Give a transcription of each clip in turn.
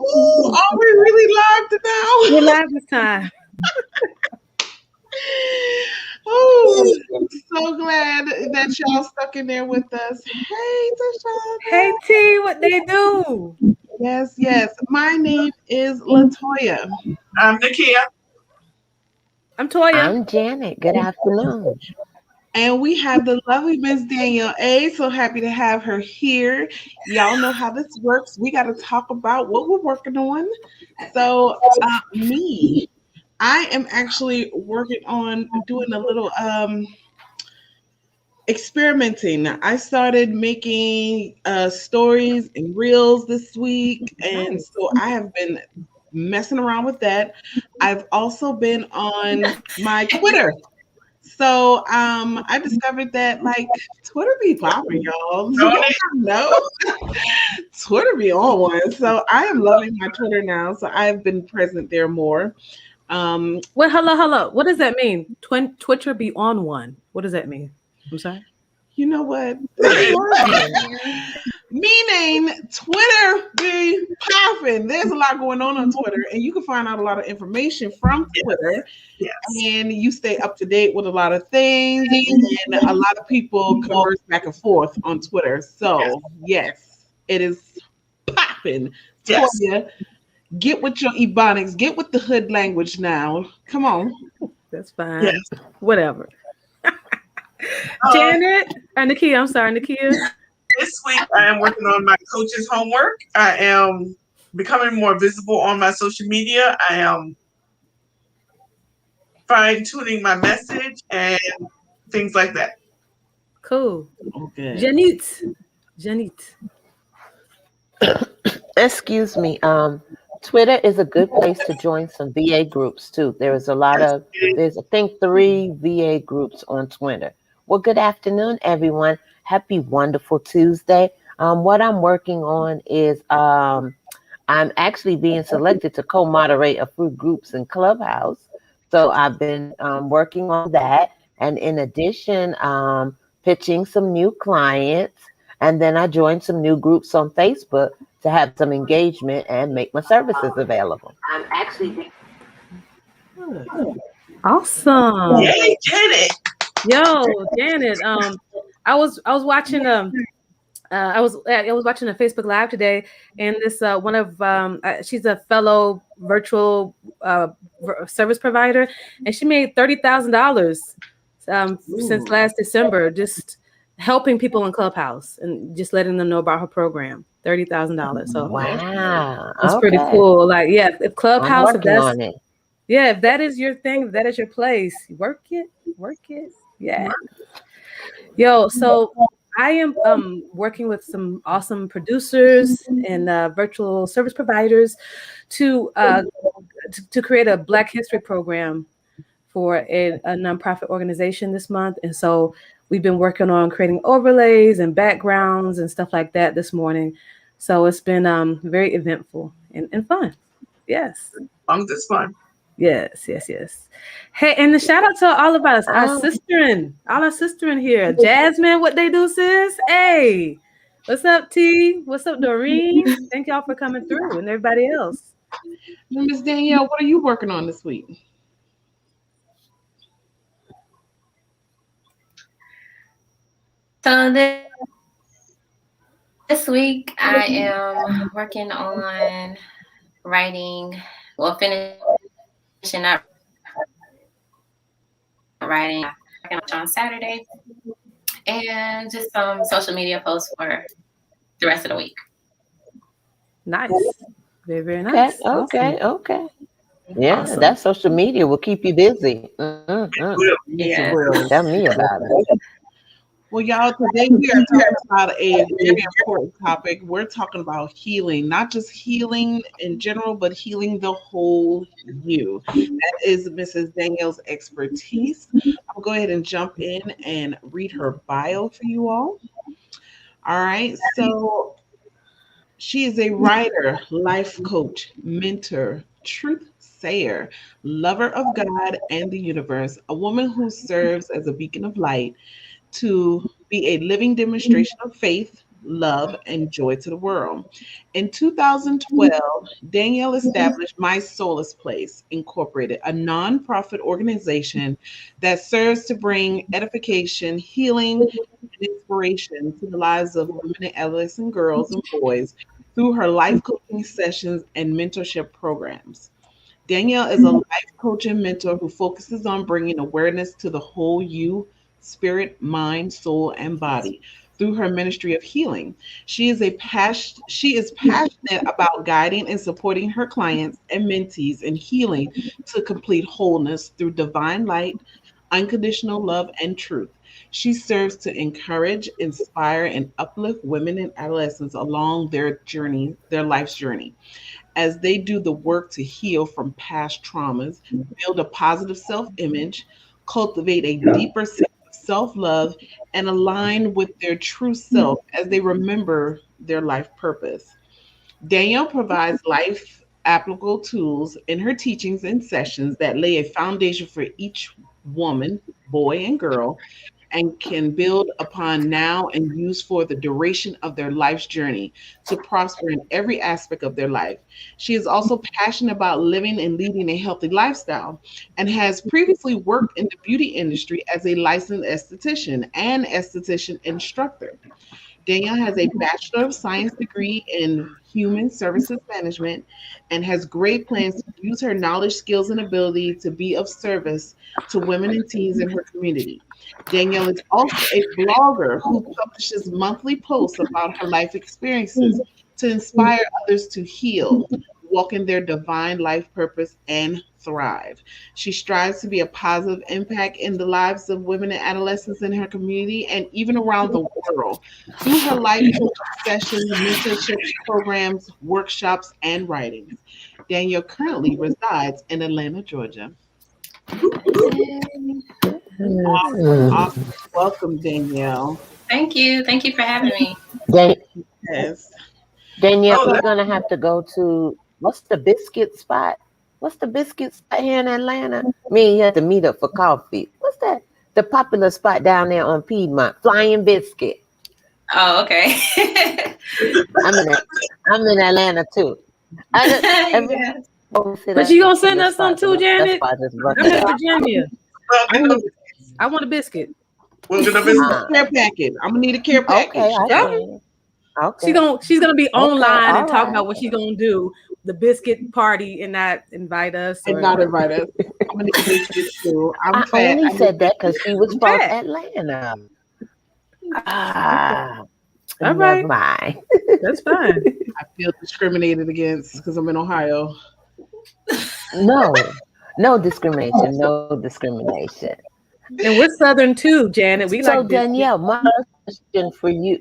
Ooh, are we really live We're now? live this time. Oh, so glad that y'all stuck in there with us. Hey, Tashana. Hey T, what they do? Yes, yes. My name is Latoya, Nakia. I'm Toya. I'm Janet. Good afternoon. and we have the lovely Miss Danielle A. So happy to have her here. Y'all know how this works. We got to talk about what we're working on. So, me, I am actually working on doing a little experimenting. I started making stories and reels this week, and Nice. so I have been messing around with that. I've also been on my Twitter. So I discovered that like Twitter be popping, y'all. Don't Y'all it? know Twitter be on one. So I am loving my Twitter now. So I've been present there more. Um, Wait, hello. What does that mean? Twitcher be on one. What does that mean? I'm sorry. you know what? Working. Meaning Twitter be popping. There's a lot going on Twitter, and you can find out a lot of information from Twitter, Yes. and you stay up to date with a lot of things, and a lot of people converse back and forth on Twitter. So yes, it is popping. Yes. Toya, get with your ebonics, get with the hood language now. Come on. That's fine. Yes. Whatever. Uh, Janet, Nakia. I'm sorry, Nakia. this week I am working on my coach's homework. I am becoming more visible on my social media. I am fine tuning my message and things like that. Cool. Okay. Janit. Excuse me. Twitter is a good place to join some VA groups too. There's I think 3 VA groups on Twitter. Well, good afternoon, everyone. Happy wonderful Tuesday. What I'm working on is I'm actually being selected to co-moderate a few groups in Clubhouse. So I've been working on that, and in addition, pitching some new clients. And then I joined some new groups on Facebook to have some engagement and make my services available. I'm actually Awesome. Yay, Janet. Yo, Janet. I was watching I was watching a Facebook Live today, and this one of she's a fellow virtual service provider, and she made $30,000 since Ooh. last December, just helping people in Clubhouse and just letting them know about her program. $30,000. So wow. it's pretty Okay, cool. Like, yeah, if I'm Clubhouse, working on it. if that is your thing, if that is your place, work it, work it. Yeah. Yo, so I am working with some awesome producers and virtual service providers to, to create a Black History program for a nonprofit organization this month. And so we've been working on creating overlays and backgrounds and stuff like that this morning. So it's been very eventful and fun. Yes. This fun. Yes. Hey, and the shout out to all of us, Um, all our sister in here. Jasmine, what they do, sis? Hey, what's up, T? What's up, Doreen? Thank y'all for coming through, and everybody else. Miss Danielle, what are you working on this week? So this week I am working on writing, well, finishing up writing on Saturday, and just some social media posts for the rest of the week. Nice, very okay, nice. okay, Awesome. okay. Yeah, Awesome. that social media will keep you busy. Yes, it Yeah. will. Tell me about it. Well, y'all, today we are talking about a very important topic. We're talking about healing, not just healing in general, but healing the whole you. That is Mrs. Danielle's expertise. I'll go ahead and jump in and read her bio for you all. All right. So she is a writer, life coach, mentor, truthsayer, lover of God and the universe, a woman who serves as a beacon of light to be a living demonstration of faith, love, and joy to the world. In 2012, Danielle established My Solace Place, Incorporated, a nonprofit organization that serves to bring edification, healing, and inspiration to the lives of women and adolescent girls and boys through her life coaching sessions and mentorship programs. Danielle is a life coach and mentor who focuses on bringing awareness to the whole you, spirit, mind, soul, and body through her ministry of healing. She is passionate about guiding and supporting her clients and mentees in healing to complete wholeness through divine light, unconditional love, and truth. She serves to encourage, inspire, and uplift women and adolescents along their life's journey as they do the work to heal from past traumas, build a positive self image, cultivate a deeper sense of self love, and align with their true self as they remember their life purpose. Danielle provides life applicable tools in her teachings and sessions that lay a foundation for each woman, boy, and girl and can build upon now and use for the duration of their life's journey to prosper in every aspect of their life. She is also passionate about living and leading a healthy lifestyle and has previously worked in the beauty industry as a licensed esthetician and esthetician instructor. Danielle has a Bachelor of Science degree in Human Services Management and has great plans to use her knowledge, skills, and ability to be of service to women and teens in her community. Danielle is also a blogger who publishes monthly posts about her life experiences to inspire others to heal, walk in their divine life purpose, and thrive. She strives to be a positive impact in the lives of women and adolescents in her community and even around the world through her life coaching sessions, mentorships, programs, workshops, and writings. Danielle currently resides in Atlanta, Georgia. Awesome, awesome. Welcome, Danielle. Thank you. Thank you for having me. Dan- Yes. Danielle, Oh, we're gonna have to go to what's the biscuit spot? What's the biscuit spot here in Atlanta? Me and you have to meet up for coffee. What's that? The popular spot down there on Piedmont, Flying Biscuit. Oh, okay. I'm in I'm in Atlanta too. I just, every Yeah. But you gonna send us some too, Janet? I'm in Virginia. well, I want, I want a biscuit. we're gonna visit. care package. I'm gonna need a care package. Okay, I Yeah. can. Okay. She's gonna be online all and talk right. about what she's gonna do, the biscuit party, and not invite us. And not invite us. I'm gonna need biscuits too. I'm I fat. only said that because she was from fat. Atlanta. Ah, All never right. mind. That's fine. I feel discriminated against because I'm in Ohio. No discrimination. No discrimination. And we're Southern too, Janet. We So like biscuits. Danielle, my question for you.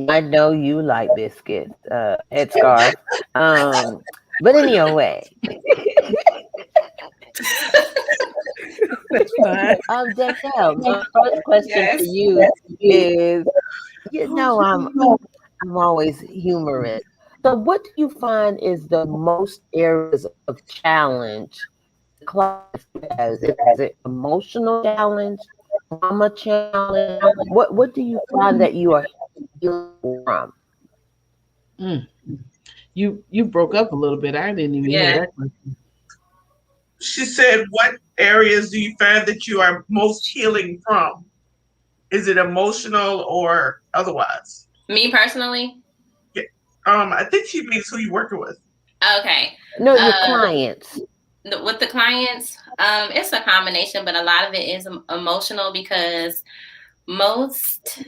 I know you like biscuits, headscarf. But anyway, That's fine. Danielle, my first question Yes. for you is, I'm always humorous. So, what do you find is the most areas of challenge the class has? Is it emotional challenge, trauma challenge? What do you find that you are healing from? Mm. You broke up a little bit. I didn't even hear Yeah. that question. She said, "What areas do you find that you are most healing from? Is it emotional or otherwise?" Me personally? I think she means who you working with. Okay. No, your clients. With the clients, it's a combination, but a lot of it is emotional because most,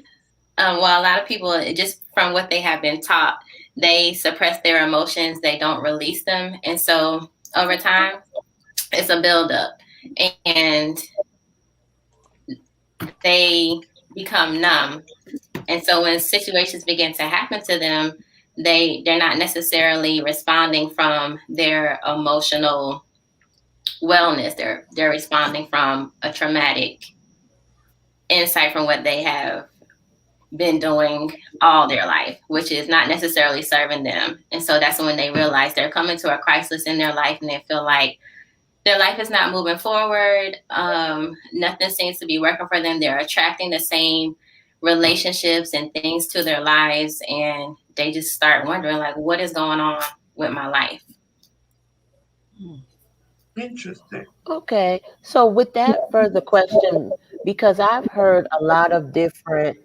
a lot of people, just from what they have been taught, they suppress their emotions, they don't release them. And so over time, it's a buildup. And they become numb. And so when situations begin to happen to them, they're not necessarily responding from their emotional wellness. They're responding from a traumatic insight from what they have been doing all their life, which is not necessarily serving them. And so that's when they realize they're coming to a crisis in their life and they feel like their life is not moving forward. Nothing seems to be working for them. They're attracting the same relationships and things to their lives, and they just start wondering, like, what is going on with my life? Interesting. Okay. So with that further question, because I've heard a lot of different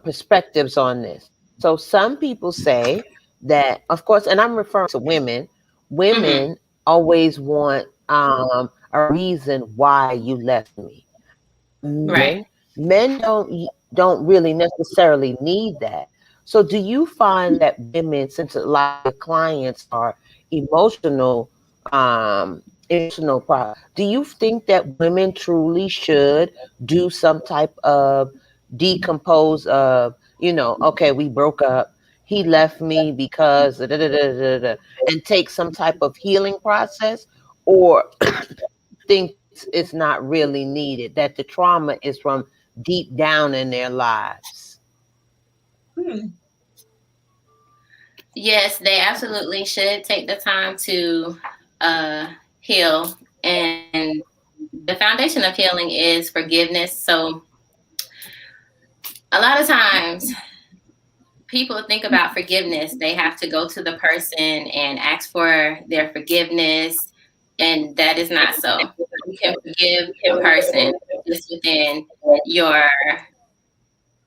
perspectives on this. So some people say that, of course, and I'm referring to women. Mm-hmm. Women always want a reason why you left me. Right. Men don't really necessarily need that. So do you find that women, since a lot of your clients are emotional, do you think that women truly should do some type of decompose of, okay, we broke up, he left me because da, da, da, da, da, da, and take some type of healing process, or think it's not really needed, that the trauma is from deep down in their lives? Hmm. Yes, they absolutely should take the time to heal. And the foundation of healing is forgiveness. So a lot of times people think about forgiveness, they have to go to the person and ask for their forgiveness. And that is not so. You can forgive a person just within your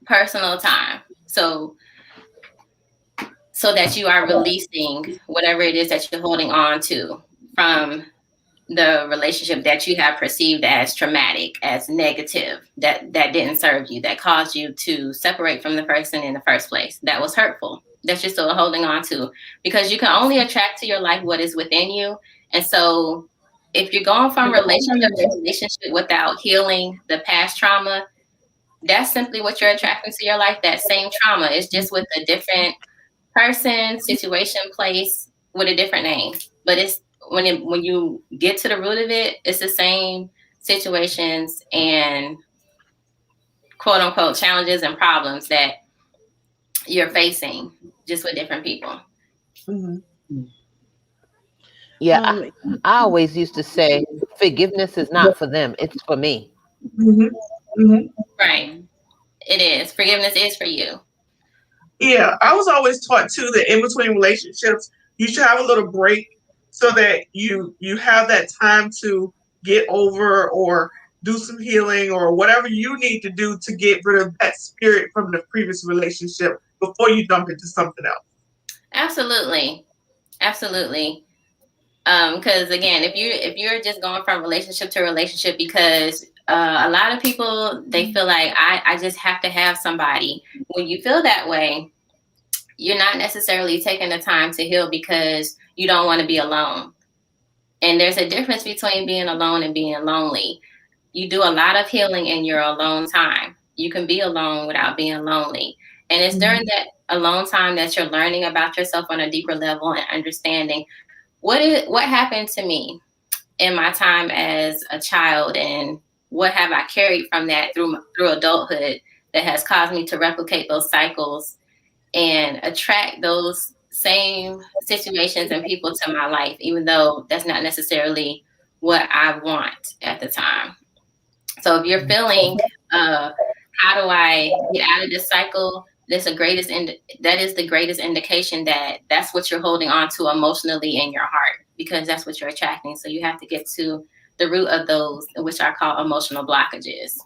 personal time. So that you are releasing whatever it is that you're holding on to from the relationship that you have perceived as traumatic, as negative, that didn't serve you, that caused you to separate from the person in the first place, that was hurtful, that you're still holding on to, because you can only attract to your life what is within you. And so if you're going from relationship to relationship without healing the past trauma, that's simply what you're attracting to your life, that same trauma. It's just with a different person, situation, place, with a different name. But it's when you get to the root of it, it's the same situations and quote unquote challenges and problems that you're facing, just with different people. Mhm. Yeah, Um, I always used to say forgiveness is not for them, it's for me. Mhm. Mhm. Right. It is. Forgiveness is for you. Yeah, I was always taught too that in between relationships, you should have a little break so that you have that time to get over or do some healing or whatever you need to do to get rid of that spirit from the previous relationship before you jump into something else. Absolutely. Absolutely. Because again, if you're just going from relationship to relationship because a lot of people, they feel like I just have to have somebody. When you feel that way, you're not necessarily taking the time to heal because you don't want to be alone. And there's a difference between being alone and being lonely. You do a lot of healing in your alone time. You can be alone without being lonely. And it's during that alone time that you're learning about yourself on a deeper level and understanding what happened to me in my time as a child, and what have I carried from that through adulthood that has caused me to replicate those cycles and attract those same situations and people to my life, even though that's not necessarily what I want at the time. So if you're feeling, how do I get out of this cycle? That is the greatest indication that that's what you're holding on to emotionally in your heart, because that's what you're attracting. So you have to get to the root of those, which I call emotional blockages.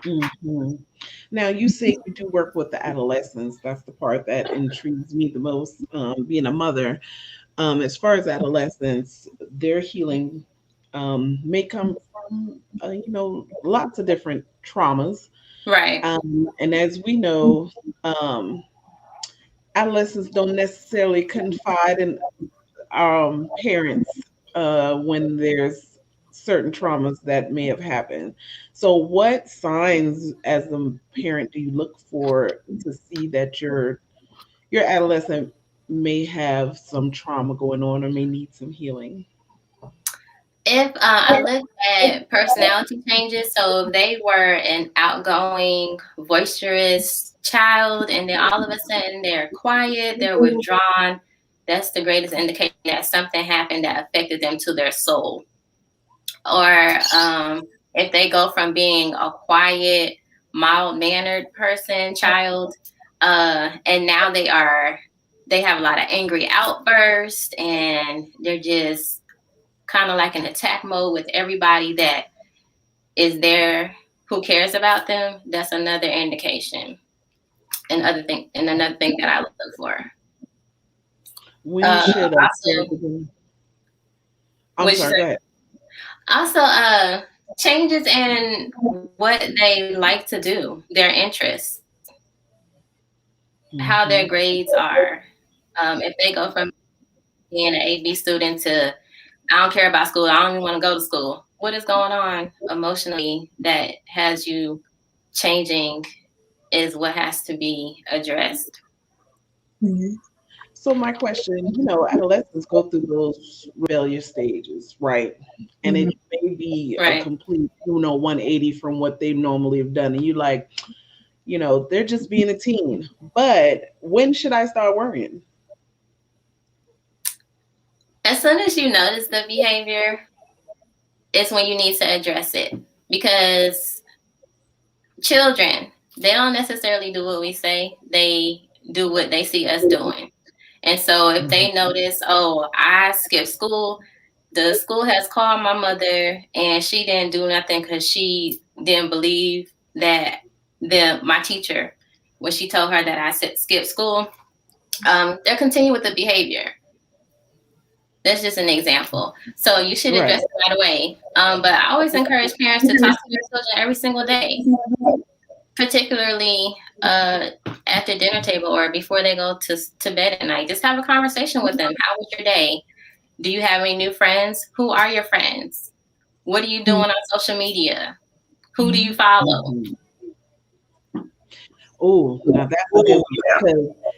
mhm. Now, you say you do work with the adolescents. That's the part that intrigues me the most, being a mother. As far as adolescents, their healing may come from, lots of different traumas. Right. And as we know, um, adolescents don't necessarily confide in parents when there's certain traumas that may have happened. So, what signs as a parent do you look for to see that your adolescent may have some trauma going on or may need some healing? If I look at personality changes, so if they were an outgoing, boisterous child, and then all of a sudden they're quiet, they're withdrawn, that's the greatest indication that something happened that affected them to their soul. Or if they go from being a quiet, mild-mannered child, and now they have a lot of angry outbursts, and they're just kind of like in attack mode with everybody that is there who cares about them, that's another indication. Another thing that I look for. When should a Also, caregiver? I'm sorry. Go ahead. also, changes in what they like to do, their interests, how their grades are. If they go from being an AB student to I don't care about school, I don't even want to go to school. What is going on emotionally that has you changing is what has to be addressed. Mhm. So my question, adolescents go through those rebellious stages, right? And it may be a Right. complete, 180 from what they normally have done. And you like, they're just being a teen. But when should I start worrying? As soon as you notice the behavior, it's when you need to address it. Because children, they don't necessarily do what we say. They do what they see us doing. And so if they notice, oh, I skipped school, the school has called my mother and she didn't do nothing because she didn't believe that my teacher, when she told her that I skipped school, they're continuing with the behavior. That's just an example. So you should address it right away. But I always encourage parents to talk to their children every single day, particularly at the dinner table or before they go to bed at night. Just have a conversation with them. How was your day? Do you have any new friends? Who are your friends? What are you doing on social media? Who do you follow? Oh, now that's a good one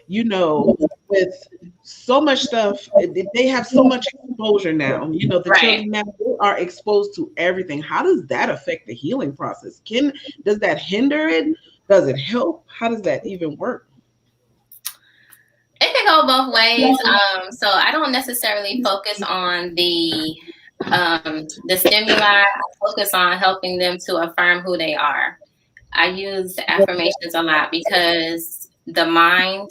because, with so much stuff, they have so much exposure now. The children now they are exposed to everything. How does that affect the healing process? Does that hinder it? Does it help? How does that even work? It can go both ways. So I don't necessarily focus on the stimuli. I focus on helping them to affirm who they are. I use affirmations a lot because the mind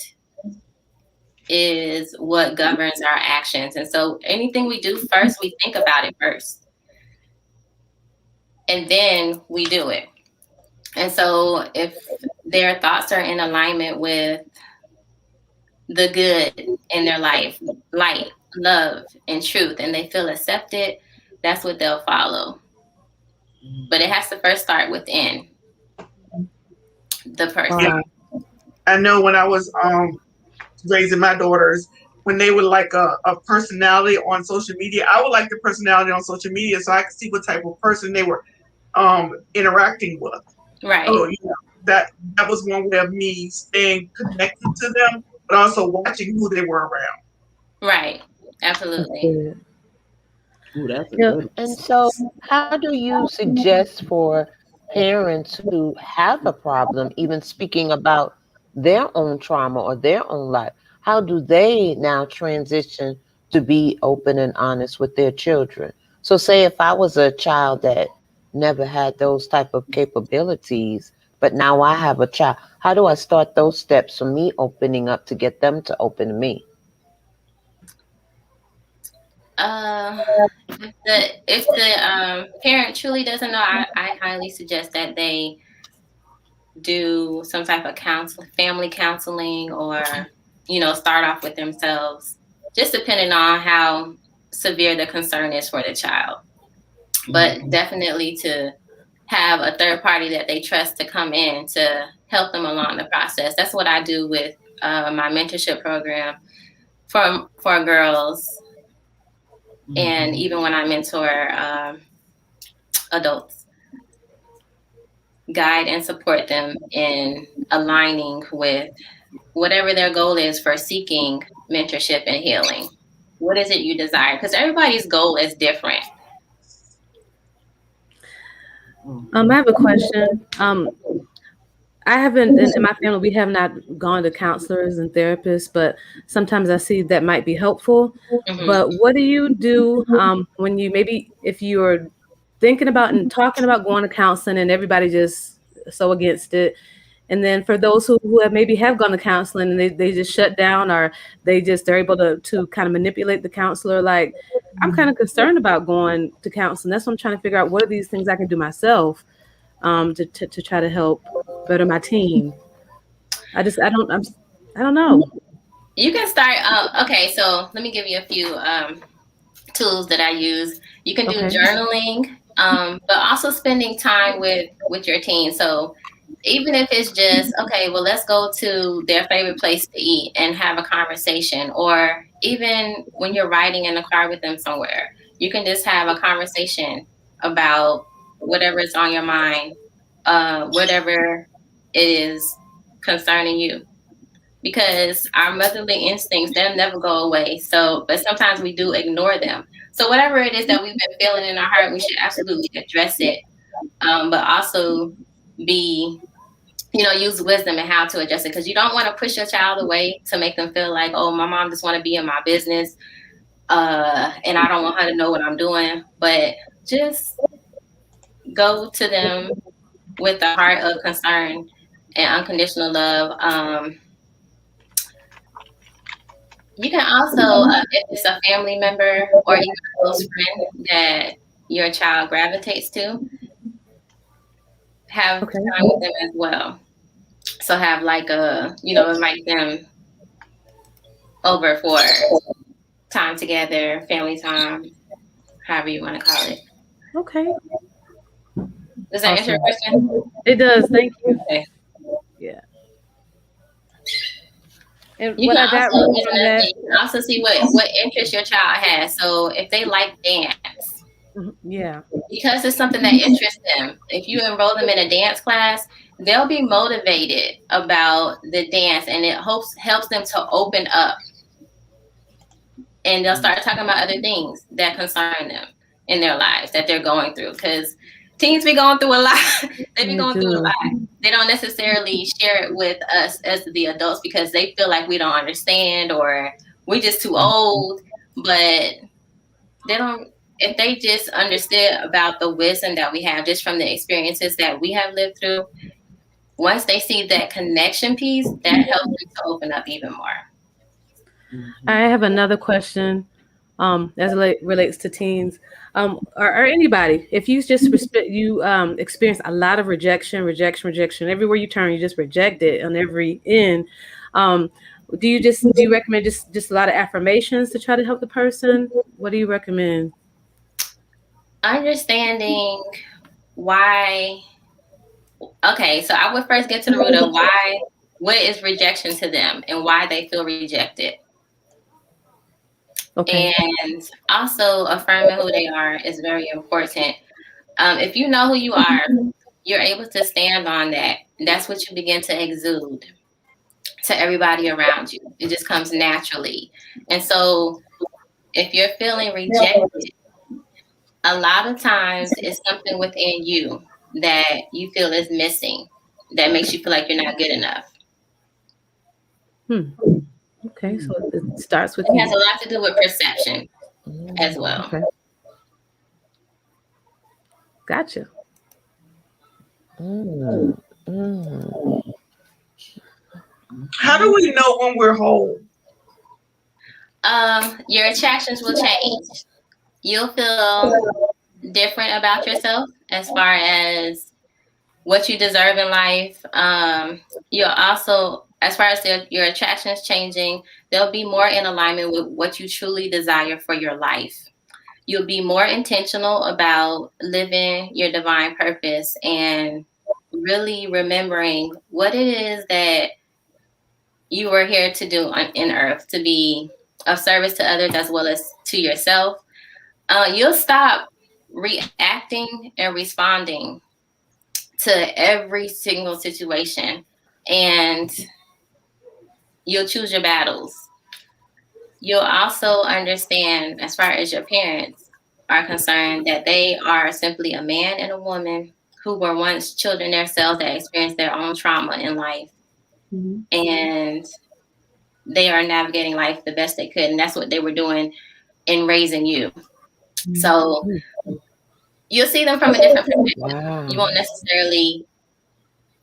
is what governs our actions. And so anything we do first, we think about it first. And then we do it. And so if their thoughts are in alignment with the good in their life, light, love, and truth, and they feel accepted, that's what they'll follow. But it has to first start within the person. Yeah. I know when I was raising my daughters, when they would like a personality on social media, I would like the personality on social media so I could see what type of person they were interacting with. Right. So that was one way of me staying connected to them, but also watching who they were around. Right. Absolutely. Ooh, that's a good one. And so, how do you suggest for parents who have a problem, even speaking about their own trauma or their own life, how do they now transition to be open and honest with their children? So, say if I was a child that never had those type of capabilities, but now I have a child, how do I start those steps for me opening up to get them to open to me? If the parent truly doesn't know, I highly suggest that they do some type of family counseling, or start off with themselves, just depending on how severe the concern is for the child. But definitely to have a third party that they trust to come in to help them along the process. That's what I do with my mentorship program for girls. And even when I mentor adults, guide and support them in aligning with whatever their goal is for seeking mentorship and healing. What is it you desire? Because everybody's goal is different. I have a question. I haven't, in my family, we have not gone to counselors and therapists, but sometimes I see that might be helpful. But what do you do when you, maybe if you're thinking about and talking about going to counseling, and everybody just so against it. And then for those who have maybe have gone to counseling and they just shut down, or they're able to kind of manipulate the counselor. Like, I'm kind of concerned about going to counseling. That's what I'm trying to figure out. What are these things I can do myself to try to help better my teen? I don't know. You can start. Okay, so let me give you a few tools that I use. You can do Okay. journaling, but also spending time with your teen. So even if it's just, okay, well, let's go to their favorite place to eat and have a conversation, or even when you're riding in the car with them somewhere, you can just have a conversation about whatever is on your mind, whatever is concerning you. Because our motherly instincts, they'll never go away. So, but sometimes we do ignore them. So whatever it is that we've been feeling in our heart, we should absolutely address it, but also be, use wisdom and how to address it. Because you don't want to push your child away to make them feel like, oh, my mom just want to be in my business, and I don't want her to know what I'm doing. But just go to them with a heart of concern and unconditional love. You can also, if it's a family member or even a close friend that your child gravitates to, have Okay. time with them as well. So have like invite them over for time together, family time, however you want to call it. Okay. Does that answer your question? It does. Thank you. Okay. Yeah. And You what can I got also, from that. you can also see what interest your child has. So if they like dance, Yeah. because it's something that interests them, if you enroll them in a dance class, they'll be motivated about the dance, and it helps them to open up, and they'll start talking about other things that concern them in their lives that they're going through. Because teens be going through a lot. They be going through a lot. They don't necessarily share it with us as the adults because they feel like we don't understand or we're just too old. But they don't. If they just understood about the wisdom that we have just from the experiences that we have lived through, once they see that connection piece, that helps them to open up even more. I have another question as it relates to teens. Or anybody, if you just experience a lot of rejection everywhere you turn, you just reject it on every end. Do you recommend just a lot of affirmations to try to help the person? What do you recommend? Understanding why. Okay, so I would first get to the root of what is rejection to them and why they feel rejected. Okay. And also affirming who they are is very important. If you know who you are, you're able to stand on that. That's what you begin to exude to everybody around you. It just comes naturally. And so if you're feeling rejected, a lot of times it's something within you that you feel is missing that makes you feel like you're not good enough. Okay, so it starts with It you. has a lot to do with perception as well. Okay. Gotcha. How do we know when we're whole? Your attractions will change. You'll feel different about yourself as far as what you deserve in life. You'll also, as far as your attractions changing, they'll be more in alignment with what you truly desire for your life. You'll be more intentional about living your divine purpose and really remembering what it is that you were here to do in earth, to be of service to others as well as to yourself. You'll stop reacting and responding to every single situation, and you'll choose your battles. You'll also understand, as far as your parents are concerned, that they are simply a man and a woman who were once children themselves that experienced their own trauma in life. And they are navigating life the best they could. And that's what they were doing in raising you. So you'll see them from a different perspective. Wow. You won't necessarily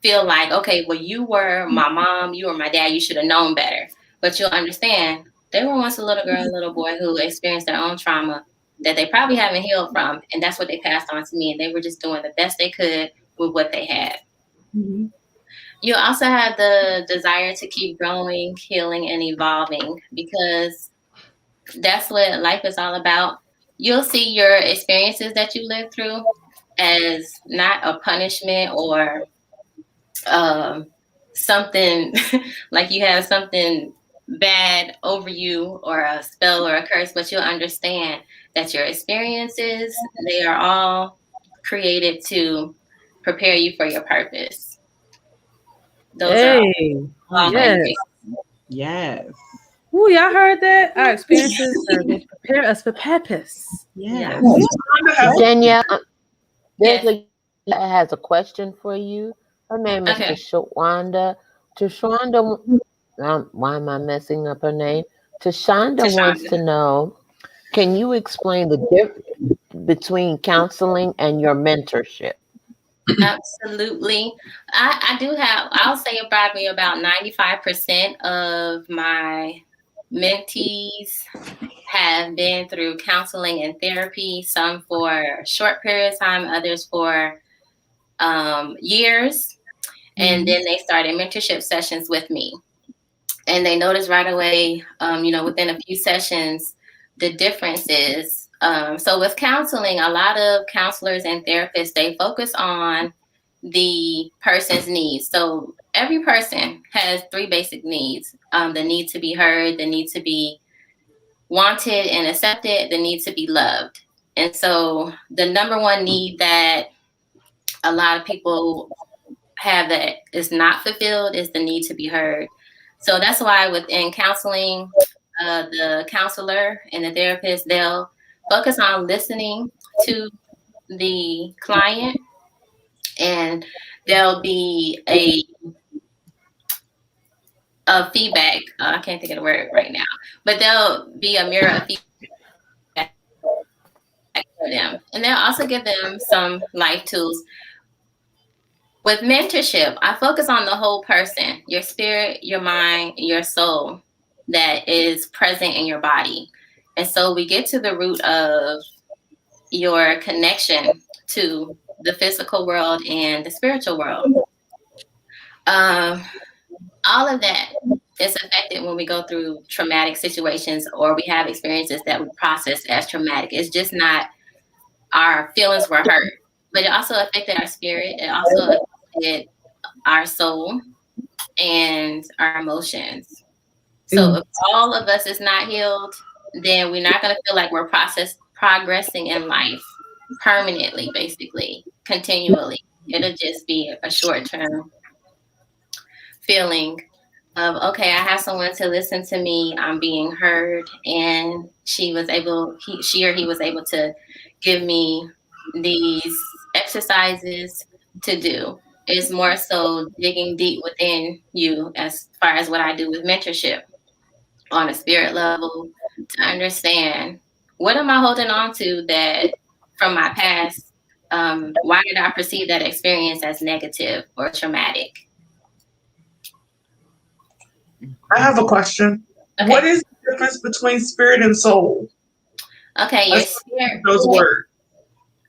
feel like, okay, well, you were my mom, you were my dad, you should have known better. But you'll understand they were once a little girl and little boy who experienced their own trauma that they probably haven't healed from. And that's what they passed on to me. And they were just doing the best they could with what they had. Mm-hmm. You also have the desire to keep growing, healing, and evolving, because that's what life is all about. You'll see your experiences that you live through as not a punishment or something like you have something bad over you or a spell or a curse, but you'll understand that your experiences, they are all created to prepare you for your purpose. Those are all yes. great. Yes. Ooh, y'all heard that? Our experiences are to prepare us for purpose. Yes. Danielle, Yes. there's a has a question for you. Her name is Okay. Tashwanda. Tashwanda, why am I messing up her name? Tashonda wants to know, can you explain the difference between counseling and your mentorship? Absolutely. I do have, I'll say probably about 95% of my mentees have been through counseling and therapy, some for a short period of time, others for years. And then they started mentorship sessions with me. And they noticed right away, within a few sessions, the differences. So with counseling, a lot of counselors and therapists, they focus on the person's needs. So every person has 3 basic needs: the need to be heard, the need to be wanted and accepted, the need to be loved. And so the number one need that a lot of people have that is not fulfilled is the need to be heard. So that's why within counseling, the counselor and the therapist, they'll focus on listening to the client, and there'll be a feedback. I can't think of the word right now, but there'll be a mirror of feedback for them. And they'll also give them some life tools. With mentorship, I focus on the whole person, your spirit, your mind, your soul that is present in your body. And so we get to the root of your connection to the physical world and the spiritual world. All of that is affected when we go through traumatic situations or we have experiences that we process as traumatic. It's just not our feelings were hurt, but it also affected our spirit. It also affected our soul and our emotions. So if all of us is not healed, then we're not going to feel like we're progressing in life permanently, basically, continually. It'll just be a short-term feeling of, okay, I have someone to listen to me, I'm being heard, and she or he was able to give me these exercises to do. It's more so digging deep within you as far as what I do with mentorship on a spirit level to understand, what am I holding on to that from my past? Why did I perceive that experience as negative or traumatic? I have a question. Okay. What is the difference between spirit and soul? Okay, your spirit. Those words.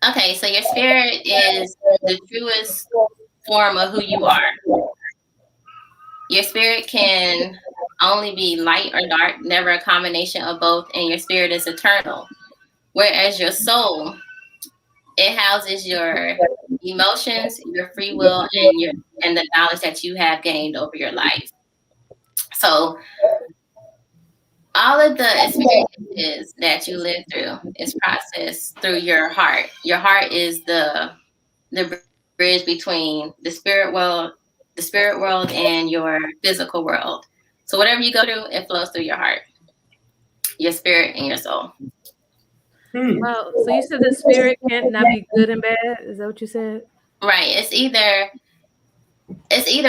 Okay, so your spirit is the truest form of who you are. Your spirit can only be light or dark, never a combination of both, and your spirit is eternal. Whereas your soul, it houses your emotions, your free will, and the knowledge that you have gained over your life. So all of the experiences that you live through is processed through your heart. Your heart is the bridge between the spirit world and your physical world. So whatever you go through, it flows through your heart, your spirit, and your soul. Wow. So you said the spirit can't not be good and bad? Is that what you said? Right. It's either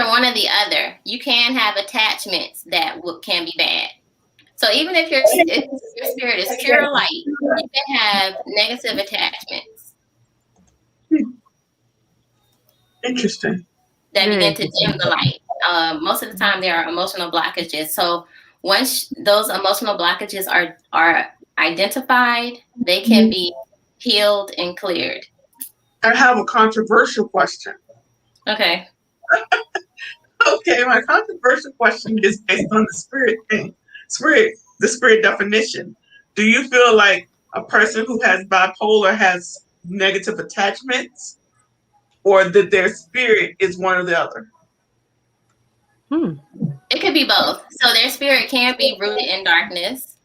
one or the other. You can have attachments that can be bad. So even if your spirit is pure light, you can have negative attachments. Interesting. that Very begin to dim the light. Most of the time, there are emotional blockages. So once those emotional blockages are identified, they can be healed and cleared. I have a controversial question. Okay. Okay, my controversial question is based on the spirit thing. The spirit definition. Do you feel like a person who has bipolar has negative attachments, or that their spirit is one or the other? It could be both. So their spirit can be rooted in darkness,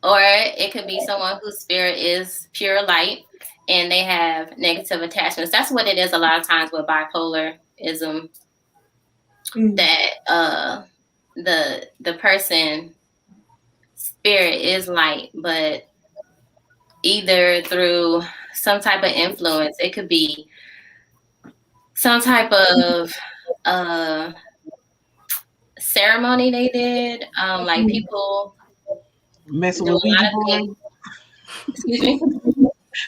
or it could be someone whose spirit is pure light and they have negative attachments. That's what it is a lot of times with bipolarism, that the person spirit is light, but either through some type of influence, it could be some type of ceremony they did, like people Messing do with a lot Ouija of things. boards. Excuse me.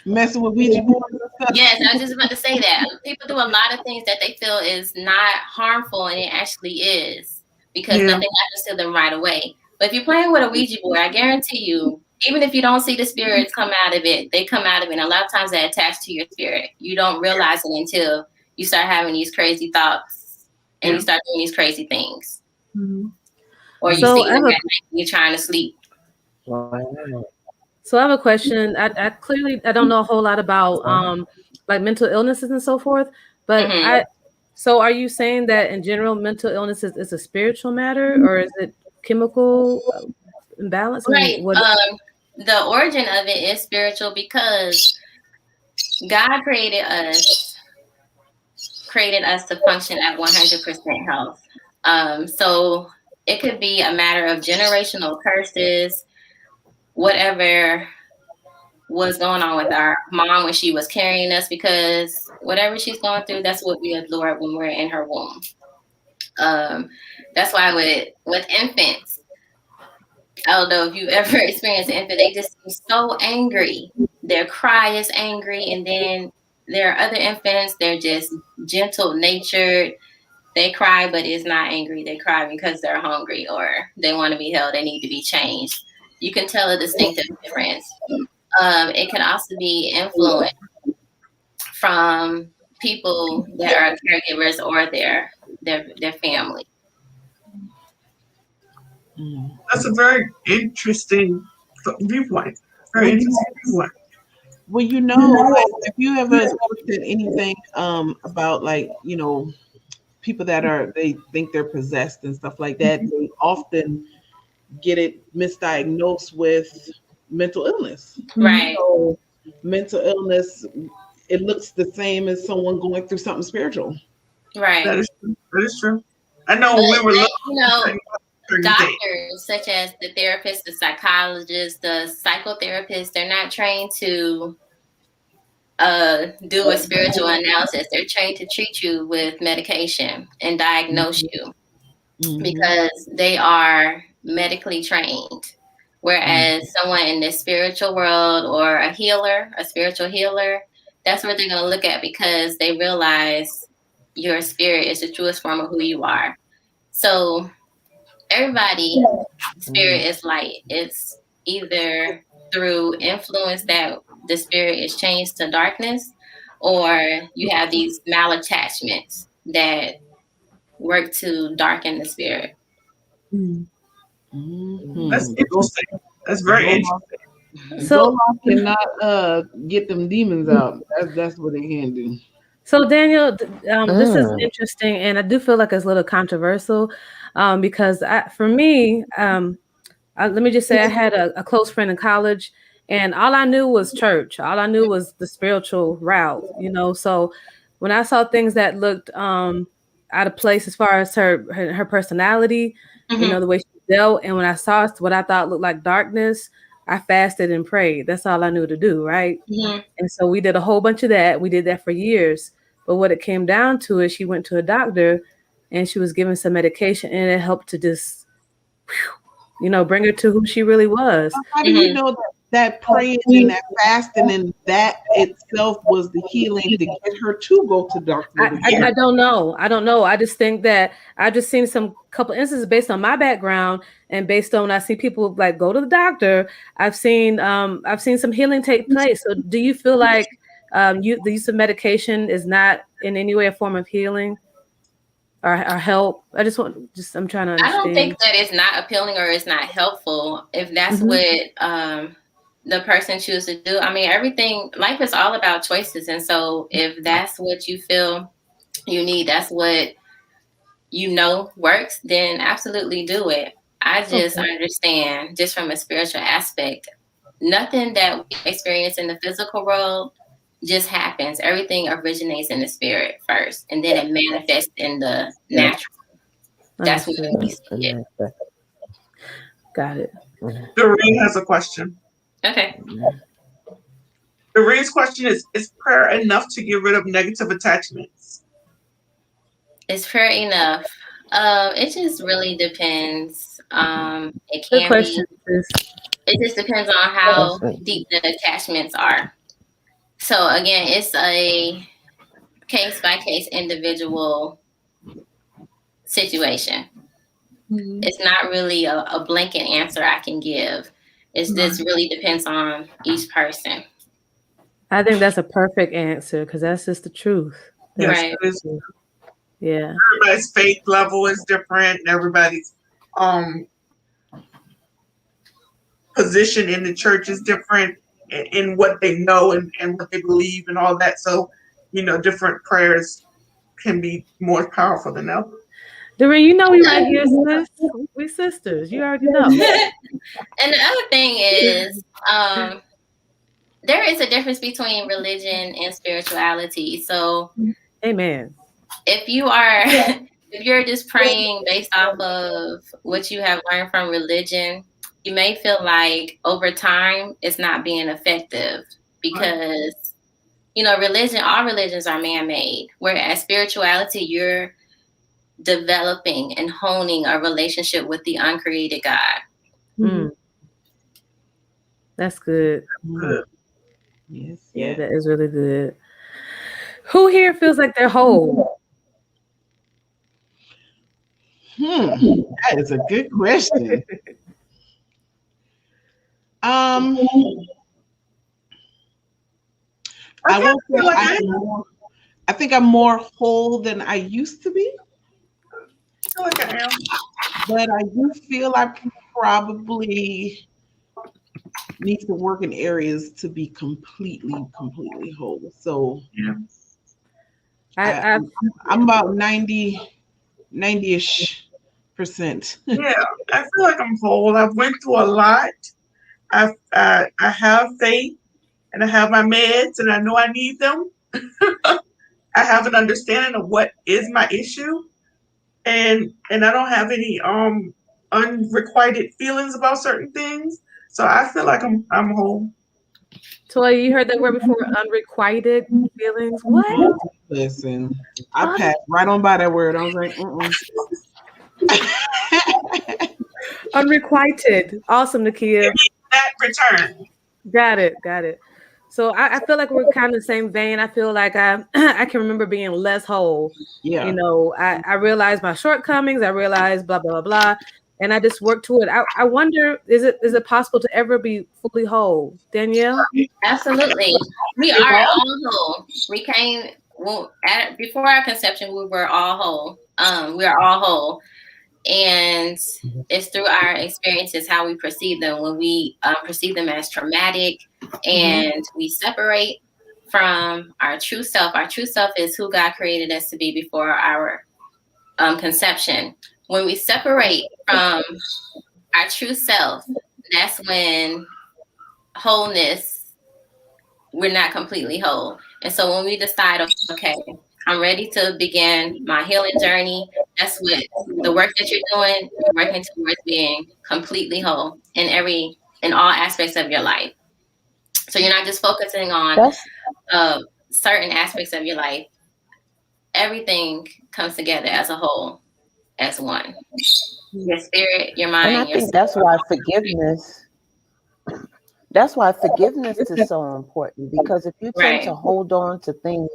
Messing with Ouija boards and stuff. Yes, I was just about to say that. People do a lot of things that they feel is not harmful, and it actually is, because nothing happens to them right away. But if you're playing with a Ouija board, I guarantee you, even if you don't see the spirits come out of it, they come out of it. And a lot of times they attach to your spirit. You don't realize it until you start having these crazy thoughts and you start doing these crazy things. Or you see them at night when you're trying to sleep. So I have a question. I clearly don't know a whole lot about like mental illnesses and so forth, but so are you saying that in general mental illnesses is a spiritual matter, or is it chemical imbalance? Right. The origin of it is spiritual, because God created us to function at 100% health. So it could be a matter of generational curses, whatever was going on with our mom when she was carrying us, because whatever she's going through, that's what we absorb when we're in her womb. That's why with infants, I don't know if you ever experienced an infant, they just seem so angry. Their cry is angry, and then there are other infants, they're just gentle natured. They cry, but it's not angry. They cry because they're hungry or they want to be held. They need to be changed. You can tell a distinctive difference. It can also be influence from people that are caregivers or their family. That's a very interesting viewpoint. Very interesting viewpoint. Well, like, if you ever looked at anything about, like, people that they think they're possessed and stuff like that, they often get it misdiagnosed with mental illness. Right. So mental illness, it looks the same as someone going through something spiritual. Right. That is true. That is true. I know when we were looking, doctors such as the therapist, the psychologist, the psychotherapist, they're not trained to do a spiritual analysis. They're trained to treat you with medication and diagnose you because they are medically trained. Whereas someone in the spiritual world, or a spiritual healer, that's what they're going to look at, because they realize your spirit is the truest form of who you are. So everybody's spirit is light. It's either through influence that the spirit is changed to darkness, or you have these malattachments that work to darken the spirit. That's interesting. That's very interesting. So cannot get them demons out. That's what they can do. So Danielle, this is interesting, and I do feel like it's a little controversial, because for me, let me just say, I had a close friend in college, and all I knew was church. All I knew was the spiritual route, So when I saw things that looked out of place as far as her personality, the way she dealt, and when I saw what I thought looked like darkness, I fasted and prayed. That's all I knew to do, right? And so we did a whole bunch of that. We did that for years. But what it came down to is she went to a doctor, and she was given some medication, and it helped to just, bring her to who she really was. How do you know that praying and that fasting and that itself was the healing to get her to go to doctor again? I don't know. I just think that I just seen some couple instances based on my background and based on I see people like go to the doctor. I've seen some healing take place. So do you feel like the use of medication is not in any way a form of healing or help? I'm trying to understand. I don't think that it's not appealing or it's not helpful if that's what the person chooses to do. I mean, life is all about choices. And so if that's what you feel you need, that's what you know works, then absolutely do it. I just understand, just from a spiritual aspect, nothing that we experience in the physical world just happens. Everything originates in the spirit first, and then it manifests in the natural. That's what we see it. Got it. Doreen has a question. Okay. Doreen's question is prayer enough to get rid of negative attachments? Is prayer enough? It just really depends. It Good can question. It just depends on how deep the attachments are. So again, it's a case by case individual situation. It's not really a blanket answer I can give. It just really depends on each person. I think that's a perfect answer because that's just the truth. Right. Yeah. Everybody's faith level is different, and everybody's position in the church is different in what they know and what they believe and all that. So, different prayers can be more powerful than others. Doreen, you know we right here, sis. We sisters. You already know. And the other thing is, there is a difference between religion and spirituality. So, amen. If you're just praying based off of what you have learned from religion, you may feel like over time it's not being effective because, all religions are man-made. Whereas spirituality, you're developing and honing a relationship with the uncreated God. That's good. Yes. Yeah, that is really good. Who here feels like they're whole? That is a good question. I think I'm more whole than I used to be. I feel like I am. But I do feel I probably need to work in areas to be completely whole. So I'm about 90-ish%. Yeah, I feel like I'm whole. I've went through a lot. I have faith, and I have my meds, and I know I need them. I have an understanding of what is my issue, and I don't have any unrequited feelings about certain things. So I feel like I'm whole. Toya, you heard that word before, unrequited feelings? What? Listen, I passed right on by that word. I was like, Unrequited. Awesome, Nakia. That return. Got it. So I feel like we're kind of the same vein. I feel like I can remember being less whole. Yeah. I realized my shortcomings. I realized blah, blah, blah. And I just worked to it. I wonder, is it possible to ever be fully whole? Danielle? Absolutely. We are all whole. Before our conception, we were all whole. We are all whole. And it's through our experiences, how we perceive them. When we perceive them as traumatic and we separate from our true self. Our true self is who God created us to be before our conception. When we separate from our true self, that's when we're not completely whole. And so when we decide, okay, I'm ready to begin my healing journey, that's what the work that you're doing, you're working towards being completely whole in all aspects of your life. So you're not just focusing on certain aspects of your life. Everything comes together as a whole, as one. Your spirit, your mind, and I think that's why forgiveness That's why forgiveness is so important, because if you tend Right. to hold on to things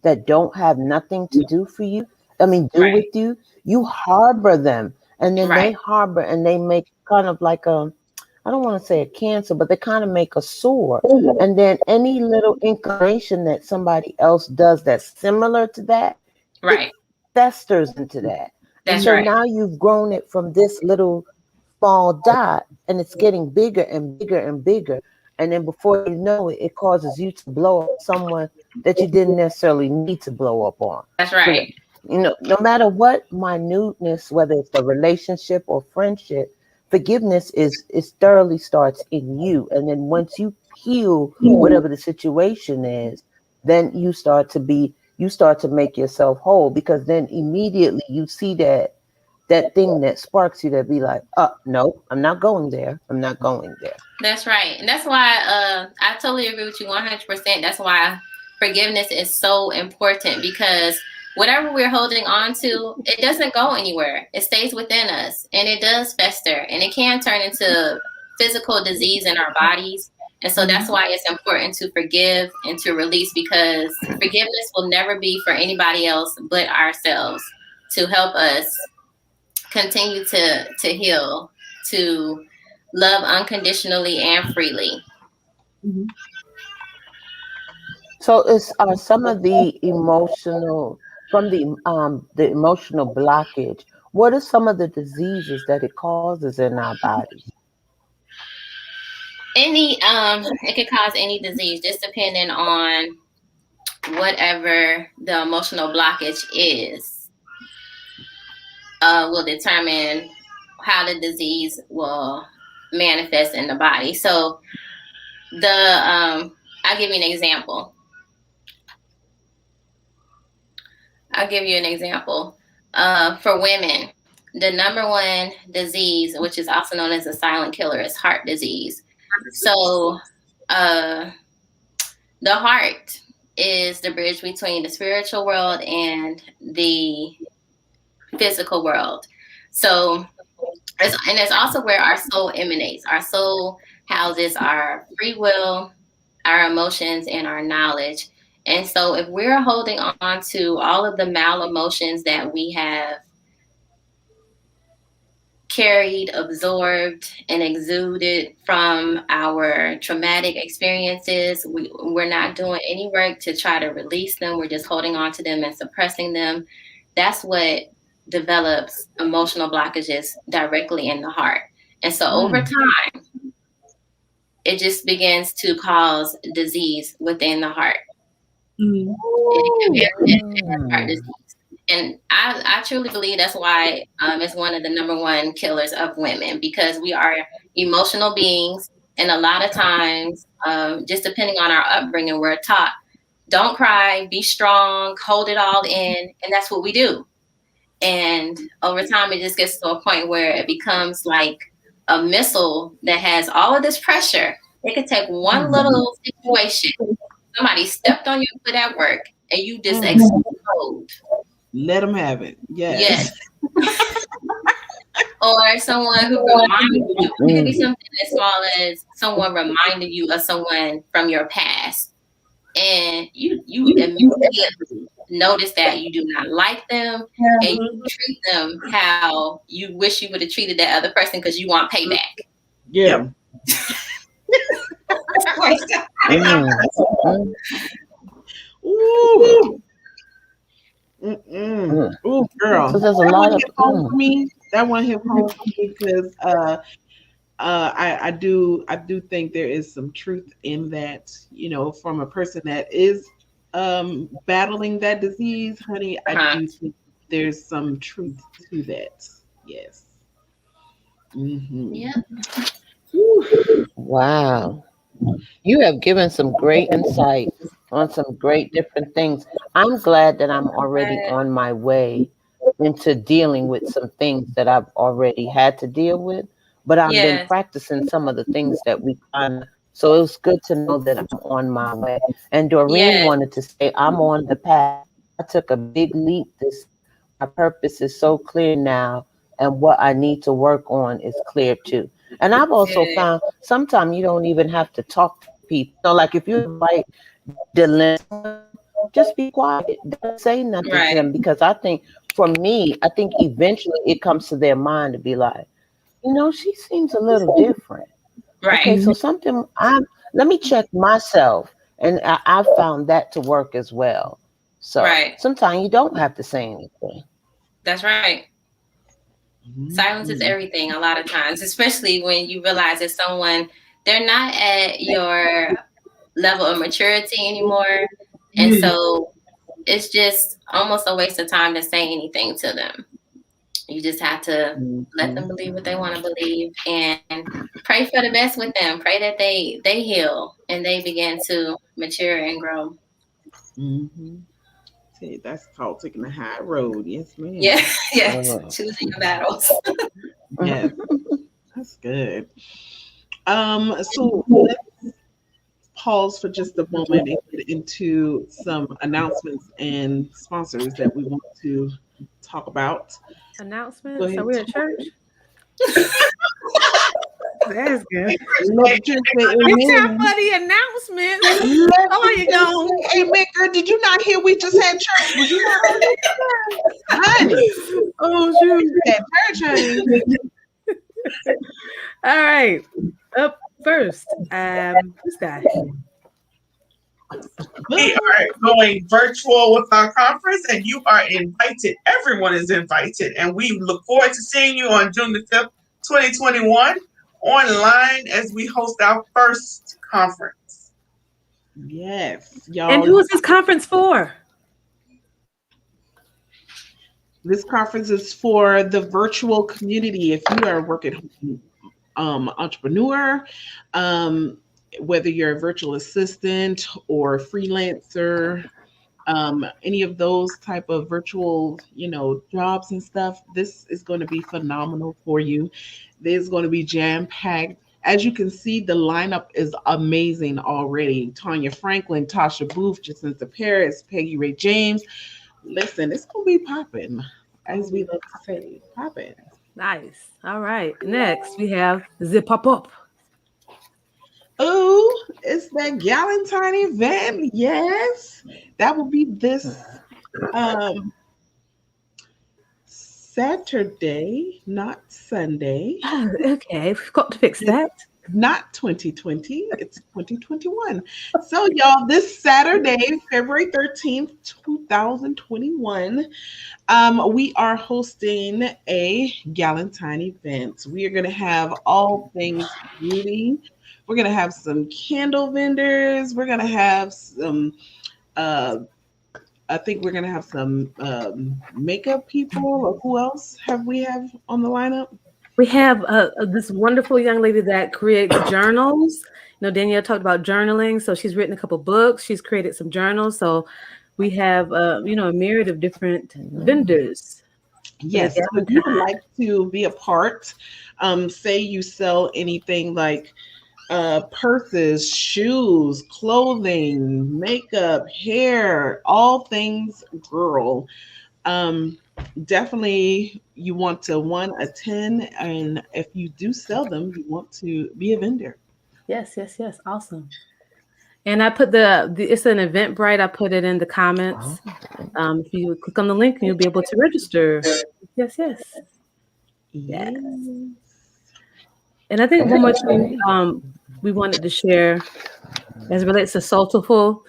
that don't have nothing to do for you, I mean, do Right. with you, you harbor them, and then they Right. harbor and they make kind of like a, I don't want to say a cancer, but they kind of make a sore. And then any little inclination that somebody else does that's similar to that, it Right. festers into that. And That's so right. now you've grown it from this little small dot, and it's getting bigger and bigger and bigger. And then before you know it, it causes you to blow up someone that you didn't necessarily need to blow up on. That's So right. no matter what minuteness, whether it's a relationship or friendship, forgiveness is thoroughly starts in you. And then once you heal whatever the situation is, then you start to make yourself whole, because then immediately you see that thing that sparks you to be like, no, I'm not going there. I'm not going there. That's right. And that's why I totally agree with you 100%. That's why forgiveness is so important, because whatever we're holding on to, it doesn't go anywhere. It stays within us, and it does fester, and it can turn into physical disease in our bodies. And so that's why it's important to forgive and to release, because forgiveness will never be for anybody else but ourselves, to help us continue to heal, to love unconditionally and freely. So are some of the emotional, from the emotional blockage, what are some of the diseases that it causes in our bodies? It could cause any disease, just depending on whatever the emotional blockage is, will determine how the disease will manifest in the body. So I'll give you an example. For women, the number one disease, which is also known as a silent killer, is heart disease. So the heart is the bridge between the spiritual world and the physical world. So, and it's also where our soul emanates. Our soul houses our free will, our emotions, and our knowledge. And so if we're holding on to all of the mal emotions that we have carried, absorbed, and exuded from our traumatic experiences, we're not doing any work to try to release them. We're just holding on to them and suppressing them. That's what develops emotional blockages directly in the heart. And so over time, it just begins to cause disease within the heart. It can heart disease. And I truly believe that's why it's one of the number one killers of women, because we are emotional beings. And a lot of times, just depending on our upbringing, we're taught, don't cry, be strong, hold it all in. And that's what we do. And over time, it just gets to a point where it becomes like a missile that has all of this pressure. It could take one little situation. Somebody stepped on your foot at work and you just explode. Let them have it. Yes. Yes. Or someone who reminded you. It could be something as small as someone reminded you of someone from your past. And you immediately notice that you do not like them, and you treat them how you wish you would have treated that other person because you want payback. Yeah. Ooh. Ooh, girl. So there's a lot of home for me. That one hit home for me because I do think there is some truth in that, from a person that is battling that disease, honey. I do think there's some truth to that. Yes. Yeah. Wow. You have given some great insight on some great different things. I'm glad that I'm already on my way into dealing with some things that I've already had to deal with, but I've been practicing some of the things that we kind of, so it was good to know that I'm on my way. And Doreen wanted to say, I'm on the path. I took a big leap this year. My purpose is so clear now, and what I need to work on is clear too. And I've also found sometimes you don't even have to talk to people. Like if you invite the just be quiet. Don't say nothing to them, because I think for me, I think eventually it comes to their mind to be like, she seems a little different. Okay, so let me check myself. And I found that to work as well. So sometimes you don't have to say anything. That's right. Silence is everything a lot of times, especially when you realize that someone, they're not at your level of maturity anymore. And so it's just almost a waste of time to say anything to them. You just have to let them believe what they want to believe and pray for the best with them. Pray that they heal and they begin to mature and grow. See, that's called taking the high road. Yes, ma'am. Yes. Choosing your battles. Yes, that's good. So let's pause for just a moment and get into some announcements and sponsors that we want to talk about. Announcements? Are we at church? That's good. Let's just say It's amen. time for the announcements. How are you going? Amen, girl. Did you not hear we just had church? Was you not honey? Oh, shoot. We had church, honey. All right. Up first, this guy. We are going virtual with our conference, and you are invited. Everyone is invited, and we look forward to seeing you on June the 5th, 2021, online as we host our first conference. Yes, y'all. And who is this conference for? This conference is for the virtual community. If you are a working entrepreneur, whether you're a virtual assistant or freelancer, any of those type of virtual, jobs and stuff, this is going to be phenomenal for you. There's going to be jam-packed. As you can see, the lineup is amazing already. Tanya Franklin, Tasha Booth, Jacinta Paris, Peggy Ray James. Listen, it's going to be popping, as we love to say, popping. Nice. All right. Next, we have Zip Pop Up. Oh, it's that Galentine event. Yes, that will be this Saturday, not Sunday. Oh, okay, we've got to fix that. Not 2020, it's 2021. So, y'all, this Saturday, February 13th, 2021, we are hosting a Galentine event. We are going to have all things beauty. We're going to have some candle vendors. We're going to have some, I think we're going to have some makeup people. Or who else have we have on the lineup? We have this wonderful young lady that creates journals. Danielle talked about journaling. So she's written a couple books. She's created some journals. So we have, a myriad of different vendors. Yes. So if you would like to be a part, say you sell anything like purses, shoes, clothing, makeup, hair, all things girl. Definitely you want to attend, and if you do sell them, you want to be a vendor. Yes. Awesome. And I put it's an Eventbrite. I put it in the comments. If you click on the link, you'll be able to register. Yes. And I think one more thing we wanted to share as it relates to Soultiful.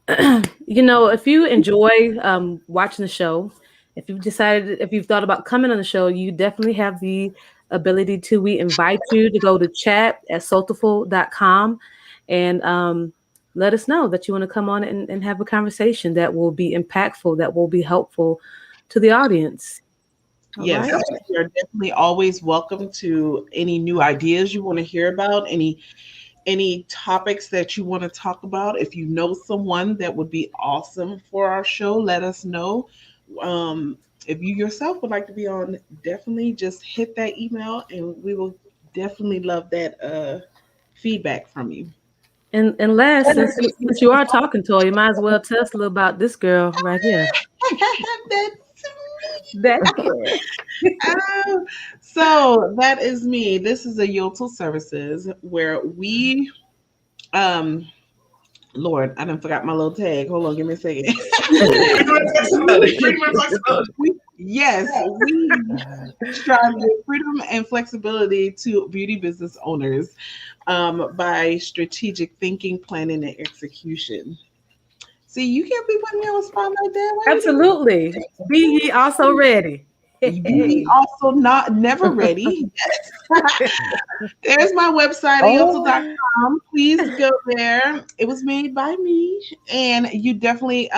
If you enjoy watching the show, if you've thought about coming on the show, you definitely have the ability to. We invite you to go to chat at soultiful.com and let us know that you want to come on and have a conversation that will be impactful, that will be helpful to the audience. Yes, right. You're definitely always welcome to any new ideas you want to hear about, any topics that you want to talk about. If you know someone that would be awesome for our show, let us know. If you yourself would like to be on, definitely just hit that email and we will definitely love that feedback from you. And last, since you are talking to her, you might as well tell us a little about this girl right here. That's That's good. So that is me. This is a Yotel Services where we Lord, I done forgot my little tag. Hold on, give me a second. Freedom and flexibility. Yes, we strive with freedom and flexibility to beauty business owners by strategic thinking, planning, and execution. See, you can't be putting me on the spot like that. Why you doing Absolutely. Be ye also ready. that? Be also not never ready. There's my website, yotel.com. Please go there. It was made by me, and you definitely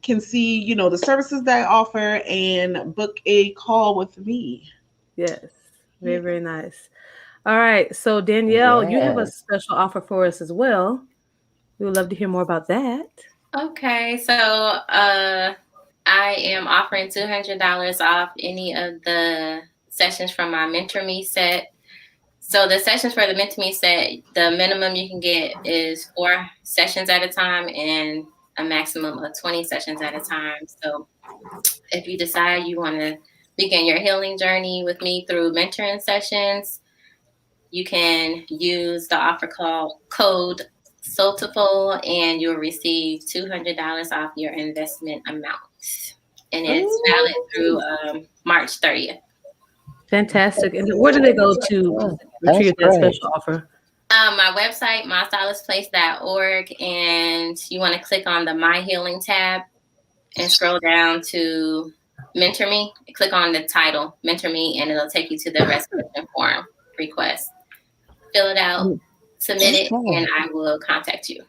can see, the services that I offer and book a call with me. Yes. Very, very nice. All right. So Danielle, you have a Yes. special offer for us as well. We would love to hear more about that. Okay, so I am offering $200 off any of the sessions from my Mentor Me set. So the sessions for the Mentor Me set, the minimum you can get is 4 sessions at a time and a maximum of 20 sessions at a time. So if you decide you want to begin your healing journey with me through mentoring sessions, you can use the offer code Soultiful, and you'll receive $200 off your investment amount. And it's valid through March 30th. Fantastic. And where do they go to retrieve that special offer? My website, mysolaceplace.org, and you want to click on the My Healing tab and scroll down to Mentor Me. Click on the title, Mentor Me, and it'll take you to the registration form request. Fill it out, submit it, and I will contact you.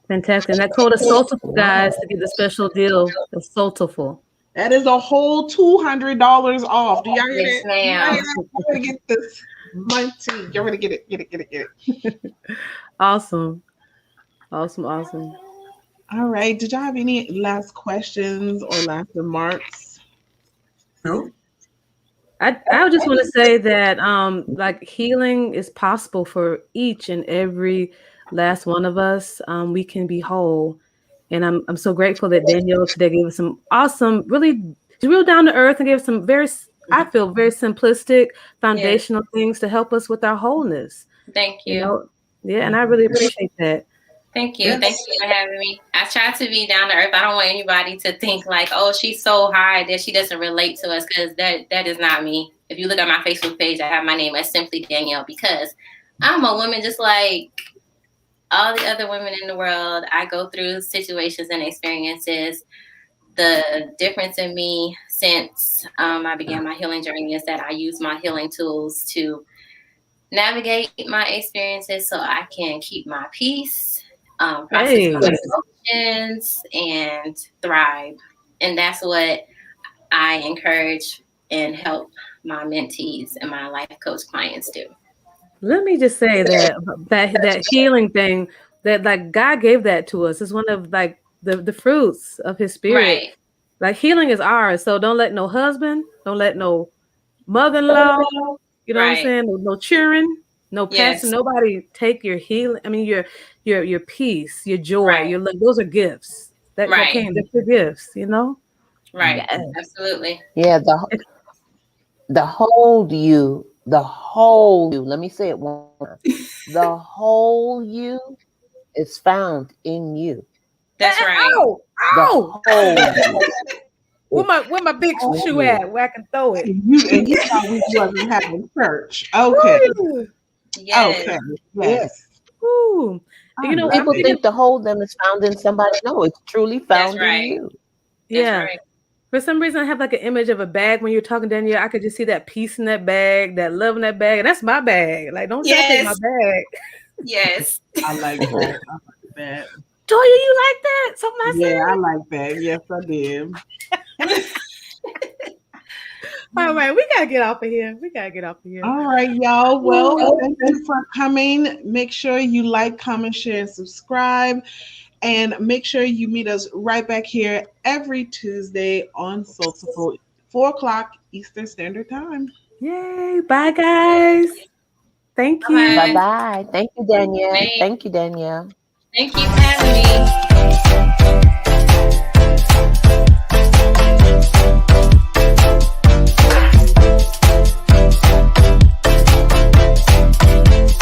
Fantastic. And that code is Soultiful, guys, to get the special deal. It's Soultiful. That is a whole $200 off. Do y'all hear Yes, that? ma'am. I'm gonna get this money. You're gonna get it. Awesome. Awesome. All right. Did y'all have any last questions or last remarks? No. I just want to say that like healing is possible for each and every last one of us. We can be whole. And I'm so grateful that Danielle today gave us some awesome, really real down to earth and gave us some I feel very simplistic, foundational things to help us with our wholeness. Thank you. And I really appreciate that. Thank you. Thank you for having me. I try to be down to earth. I don't want anybody to think like, oh, she's so high that she doesn't relate to us, because that is not me. If you look at my Facebook page, I have my name as simply Danielle, because I'm a woman just like all the other women in the world. I go through situations and experiences. The difference in me since I began my healing journey is that I use my healing tools to navigate my experiences so I can keep my peace, process my emotions, and thrive. And that's what I encourage and help my mentees and my life coach clients do. Let me just say that healing thing, that like God gave that to us. It's one of like the fruits of his spirit. Right. Like healing is ours. So don't let no husband, don't let no mother-in-law, you know what I'm saying? No children, no pastor, nobody take your healing. I mean your peace, your joy, your love. Those are gifts. That came, they're gifts, you know? Right. Yes. Absolutely. Yeah, the whole you, let me say it one more. The whole you is found in you. That's right. Oh. Where my big shoe at? Where I can throw it? You thought we wasn't having church. Okay. Yes. Okay. Yes. Ooh. People think the whole them is found in somebody. No, it's truly found in you. Yeah. Right. For some reason, I have like an image of a bag when you're talking, Danielle. I could just see that peace in that bag, that love in that bag. And that's my bag. Like, don't try to take my bag. Yes. I like that. Toya, you like that? Something I said? Yeah, I like that. Yes, I did. All right, we gotta get off of here. All right, y'all. Well, thank you for coming. Make sure you like, comment, share, and subscribe. And make sure you meet us right back here every Tuesday on Soultiful, 4 o'clock Eastern Standard Time. Yay. Bye, guys. Thank you. Bye-bye. Thank you, Danielle. Thank you, Danielle. Thank you for having me.